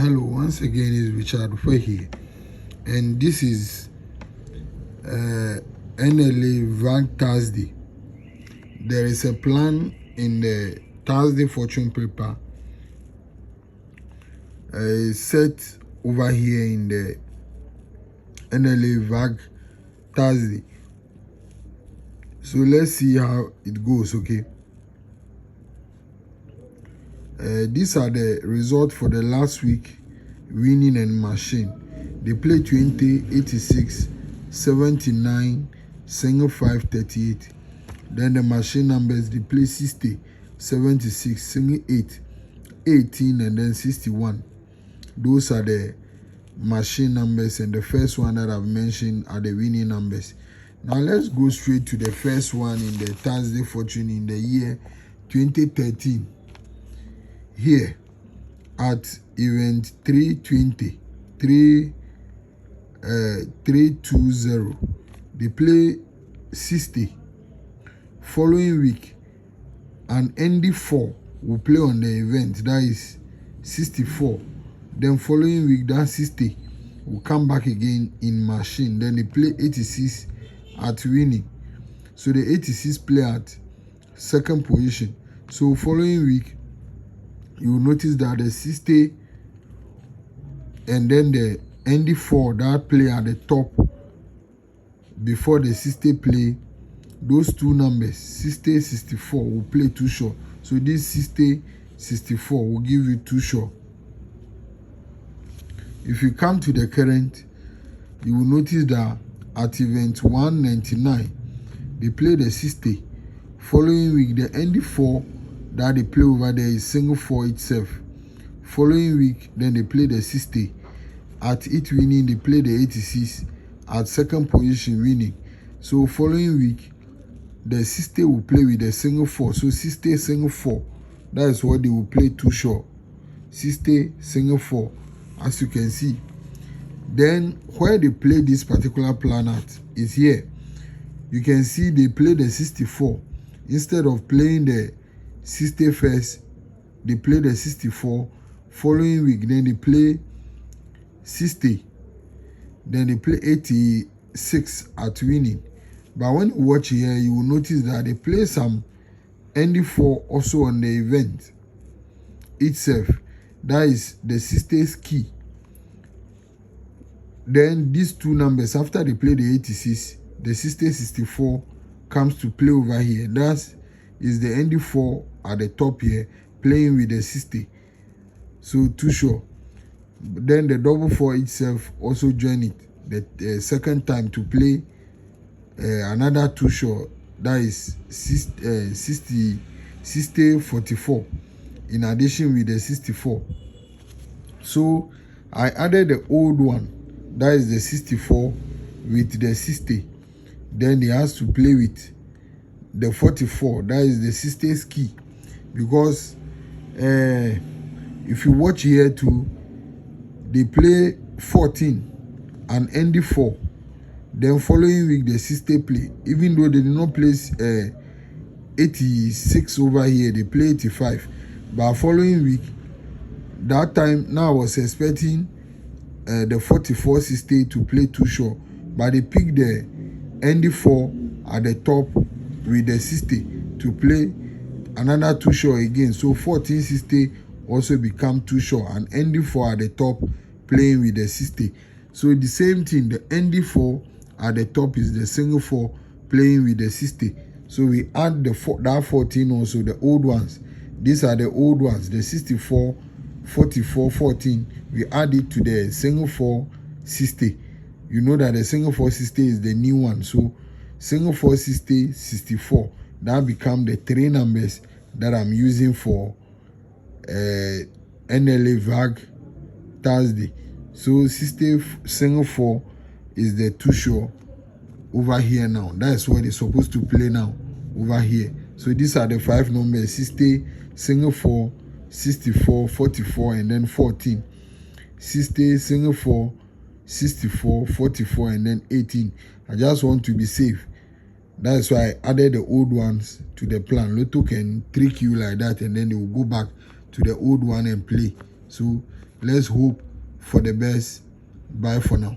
Hello, once again is Richard here, and this is NLA VAG Thursday. There is a plan in the Thursday fortune paper set over here in the NLA VAG Thursday. So let's see how it goes, okay? These are the results for the last week winning and machine. They play 20, 86, 79, single 5, 38. Then the machine numbers, they play 60, 76, single 8, 18, and then 61. Those are the machine numbers, and the first one that I've mentioned are the winning numbers. Now let's go straight to the first one in the Thursday fortune in the year 2013. Here at event 320, 320, they play 60. Following week, an ND4 will play on the event, that is 64. Then following week, that 60 will come back again in machine. Then they play 86 at winning. So the 86 play at second position. So following week, you will notice that the 60 and then the ND4 that play at the top before the 60 play, those two numbers 60, 64 will play too short. So this 60, 64 will give you too short. If you come to the current, you will notice that at event 199 they play the 60. Following week, the ND4 that they play over there is single 4 itself. Following week, then they play the 60. At it winning, they play the 86 at second position winning. So following week, the 60 will play with the single 4. So 60 single 4, that is what they will play too short. 60 single 4, as you can see. Then where they play this particular plan at is here. You can see they play the 64 instead of playing the 60 first. They play the 64. Following week, then they play 60. Then they play 86 at winning. But when you watch here, you will notice that they play some ND4 also on the event itself. That is the 60's key. Then these two numbers, after they play the 86, the 60, 64 comes to play over here. That is the ND4 at the top here, playing with the 60. So too short. Then the double 4 itself also join it the second time to play another too short. That is 60, 44 in addition with the 64. So I added the old one, that is the 64 with the 60. Then he has to play with the 44, that is the 60's key. Because if you watch here too, they play 14 and ND4. Then following week, the 60 play. Even though they did not place 86 over here, they play 85. But following week, that time, now I was expecting the 44 60 to play too short. But they picked the ND4 at the top with the 60 to play another too short again. So 1460 also become too short, and ND4 at the top playing with the 60. So the same thing, the ND4 at the top is the single 4 playing with the 60. So we add that 14 also, the old ones. These are the old ones, the 64, 44, 14. We add it to the single 4 60. You know that the single 4 60 is the new one. So single 4 60, 64. That become the three numbers that I'm using for NLA VAG Thursday. So 60 single 4 is the too short over here now. That's what it's supposed to play now over here. So these are the five numbers: 60 single 4, 64, 44, and then 14. 60 single 4, 64, 44, and then 18. I just want to be safe. That's why I added the old ones to the plan. Lotto can trick you like that, and then they will go back to the old one and play. So Let's hope for the best. Bye for now.